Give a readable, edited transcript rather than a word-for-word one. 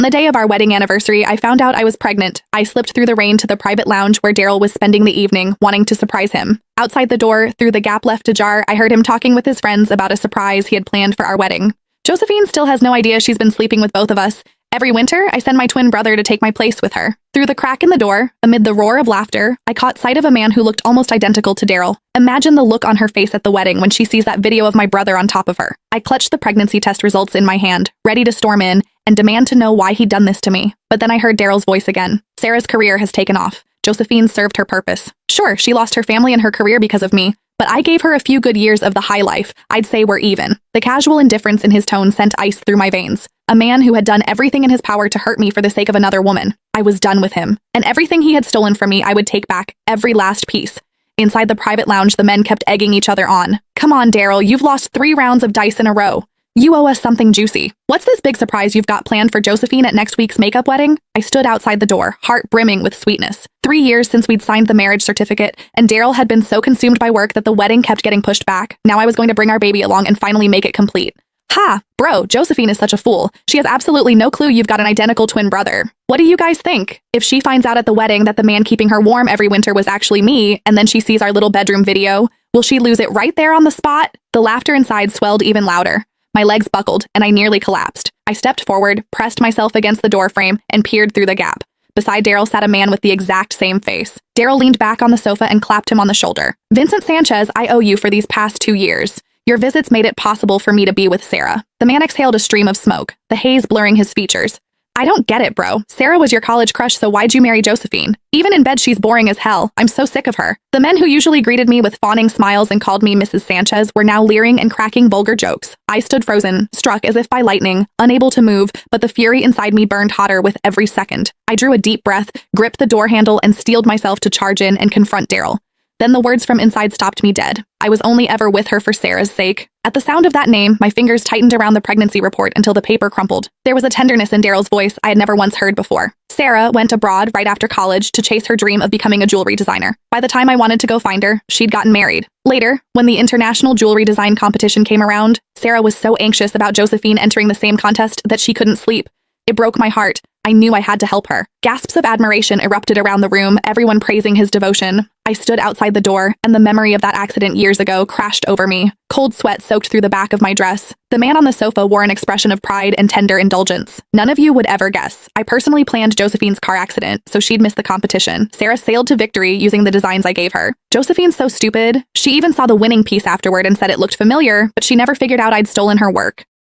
On the day of our wedding anniversary, I found out I was pregnant. I slipped through the rain to the private lounge where Daryl was spending the evening, wanting to surprise him. Outside the door, through the gap left ajar, I heard him talking with his friends about a surprise he had planned for our wedding. Josephine still has no idea she's been sleeping with both of us. Every winter, I send my twin brother to take my place with her. Through the crack in the door, amid the roar of laughter, I caught sight of a man who looked almost identical to Daryl. Imagine the look on her face at the wedding when she sees that video of my brother on top of her. I clutched the pregnancy test results in my hand, ready to storm in and demand to know why he'd done this to me. But then I heard Daryl's voice again. Sarah's career has taken off. Josephine served her purpose. Sure, she lost her family and her career because of me, but I gave her a few good years of the high life. I'd say we're even. The casual indifference in his tone sent ice through my veins. A man who had done everything in his power to hurt me for the sake of another woman. I was done with him. And everything he had stolen from me, I would take back, every last piece. Inside the private lounge, the men kept egging each other on. Come on, Daryl, you've lost 3 rounds of dice in a row. You owe us something juicy. What's this big surprise you've got planned for Josephine at next week's makeup wedding? I stood outside the door, heart brimming with sweetness. 3 years since we'd signed the marriage certificate, and Daryl had been so consumed by work that the wedding kept getting pushed back. Now I was going to bring our baby along and finally make it complete. Ha! Bro, Josephine is such a fool. She has absolutely no clue you've got an identical twin brother. What do you guys think? If she finds out at the wedding that the man keeping her warm every winter was actually me, and then she sees our little bedroom video, will she lose it right there on the spot? The laughter inside swelled even louder. My legs buckled, and I nearly collapsed. I stepped forward, pressed myself against the doorframe, and peered through the gap. Beside Daryl sat a man with the exact same face. Daryl leaned back on the sofa and clapped him on the shoulder. Vincent Sanchez, I owe you for these past 2 years. Your visits made it possible for me to be with Sarah. The man exhaled a stream of smoke, the haze blurring his features. I don't get it, bro. Sarah was your college crush, so why'd you marry Josephine? Even in bed, she's boring as hell. I'm so sick of her. The men who usually greeted me with fawning smiles and called me Mrs. Sanchez were now leering and cracking vulgar jokes. I stood frozen, struck as if by lightning, unable to move, but the fury inside me burned hotter with every second. I drew a deep breath, gripped the door handle, and steeled myself to charge in and confront Daryl. Then the words from inside stopped me dead. I was only ever with her for Sarah's sake. At the sound of that name, my fingers tightened around the pregnancy report until the paper crumpled. There was a tenderness in Daryl's voice I had never once heard before. Sarah went abroad right after college to chase her dream of becoming a jewelry designer. By the time I wanted to go find her, she'd gotten married. Later, when the international jewelry design competition came around, Sarah was so anxious about Josephine entering the same contest that she couldn't sleep. It broke my heart. I knew I had to help her. Gasps of admiration erupted around the room, everyone praising his devotion. I stood outside the door, and the memory of that accident years ago crashed over me. Cold sweat soaked through the back of my dress. The man on the sofa wore an expression of pride and tender indulgence. None of you would ever guess. I personally planned Josephine's car accident, so she'd miss the competition. Sarah sailed to victory using the designs I gave her. Josephine's so stupid. She even saw the winning piece afterward and said it looked familiar, but she never figured out I'd stolen her work.